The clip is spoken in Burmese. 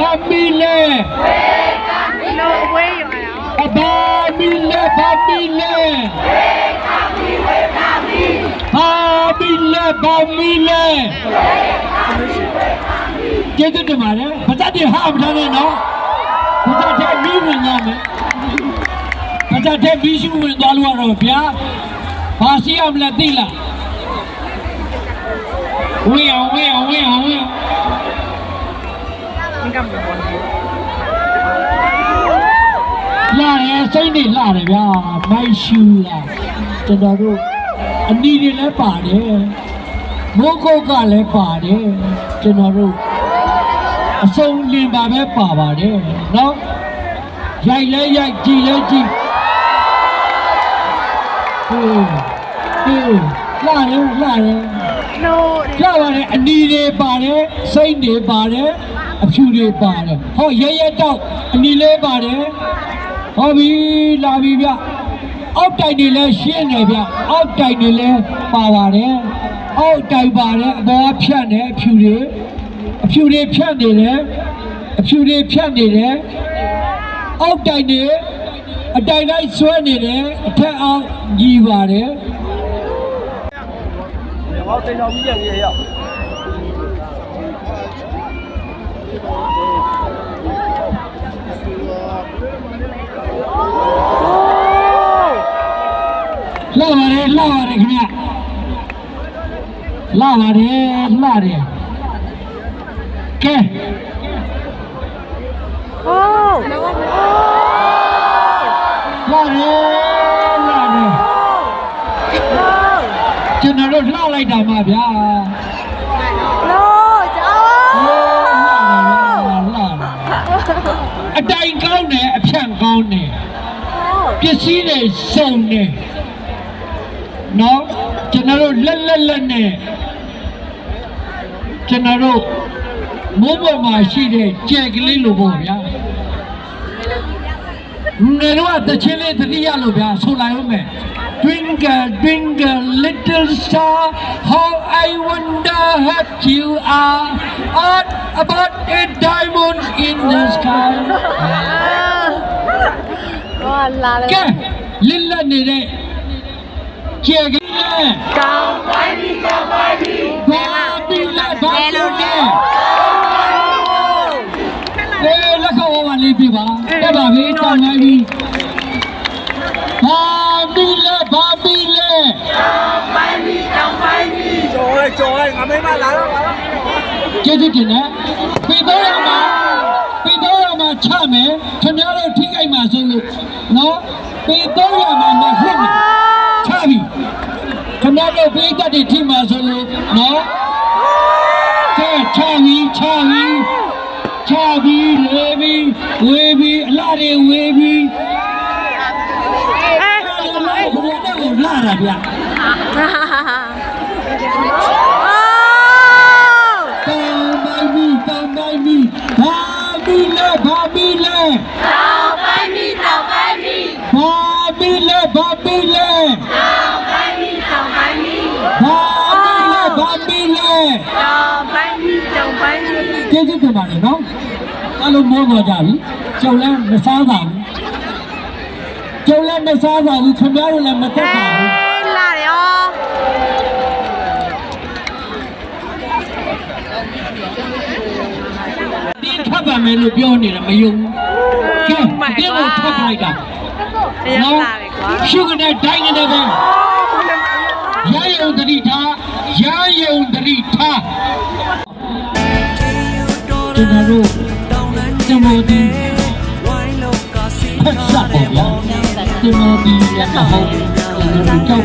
family လိုအဝေးရအောင် family ကျေးဇူးတင်ပါတယ်ဘာသာတင်ဟာမထားနဲ့နော်ဘာသာတဲ့မီးဝင်ရမယ်ဘာသာတဲ့မီးရှူဝင်သွားလို့ရတော့ဗျာဘာရှိရမလဲသိလားဝေးအောင်လာရဲစိတ်နေလာတယ်ဗျာမိုက်ရှူလာကျွန်တော်တို့အနီးတွေလည်းပါတယ်မိုးကုတ်ကလည်းပါတယ်ကျွန်တော်တို့အစုံလင်ပါပဲပါပါတယ်နော်ရိုက်လဲရိုက်ကြည့်လဲကြည့်ဟေးလာတယ်လာပါတယ်အနီးတွေပါတယ်စိတ်တွေပါတယ်အဖြူတွေပါတယ်ဟောရဲတောက်အနီးလေးပါတယ်ဟောပြီလာပြီဗျအောက်တိုင်တွေလည်းရှင်းတယ်ဗျအောက်တိုင်တွေလည်းပါပါတယ်အောက်တိုင်ပါတယ်အပေါ်ဖြတ်နေအဖြူတွေဖြတ်နေတယ်အောက်တိုင်တွေအတိုင်တိုင်းဆွဲနေတယ်အထက်အောင်ညီပါတယ်好，这条米也要。လာပါတယ်ခင်ဗျလာပါတယ်ကဲโอ้လာတယ်ကျွန်တော်တို့လှလိုက်တာမှာဗျာလို့ကြောင်းလာအတိုင်ကောင်းတယ်အဖြန့်ကောင်းတယ်ပစ္စည်းတွေစုံတယ်နော်ကျွန်တော်တို့လက်နဲ့ကျွန်တော်တို့မိုးပေါ်မှာရှိတဲ့ကြက်ကလေးလိုပေါ့ဗျာနေတော့တချင်းလေးတတိယလို့ဗျာဆိုလိုက်ဦးမယ် Twinkle twinkle little star how I wonder what you are all about a diamond in the sky 哇လာတယ်ကဲလစ်လက်နေတဲ့ကြက်ကလေးကောင်းပါပြီဘာပြီးလဲလက်ခေါ်ပါလေးပြပါတက်ပါပြီတောင်းလိုက်ပြီဘာပြီးလဲတောင်းပိုင်းပြီကြော်လိုက်ငါမိမလာတော့ကျေးဇူးတင်တယ်ပြီးတော့ရမှာချမယ်ခင်ဗျားတို့ထိခိုက်မှာဆိုလို့နော်ပြီးတော့ရမှာမဟုတ်ဘူးချပြီခင်ဗျားတို့ပြီးတတ်တယ်ထိမှာဆိုလို့နော်ကဲချပြီလေပြီဝေးပြီအလားတွေဝေးပြီလာတာဗျာတောင်းပိုင်းပြီဘာပြီးလဲဘာပြီးလဲတောင်းပိုင်းပြီတောင်းပိုင်းပြီဘာပြီးလဲဘာပြီးလဲတောင်းပိုင်းပြီတောင်းပိုင်းပြီဘာပြီးလဲဘာပြီးလဲတောင်းပိုင်းပြီတောင်းပိုင်းပြီကျေးဇူးတင်ပါတယ်နော်အလုံးမောပေါ်ကြပြီကျော်လဲမစားပါဘူးခင်ဗျားတို့လည်းမတက်ပါဘူးလာတယ်ရောဒီထပ်ပါမယ်လို့ပြောနေတယ်မယုံဘူးကဲဒီကိုထပ်လိုက်တာနော်လာတယ်ကွာရှုကနေတိုင်းနေတယ်ပဲရယုံတတိထားကျွန်တော်တို့ကျွန်တော်ဒီဖက်စားပါဗျာကျွန်တော်ဒီရမဟုတ်ကျွန်တော်ကြောက်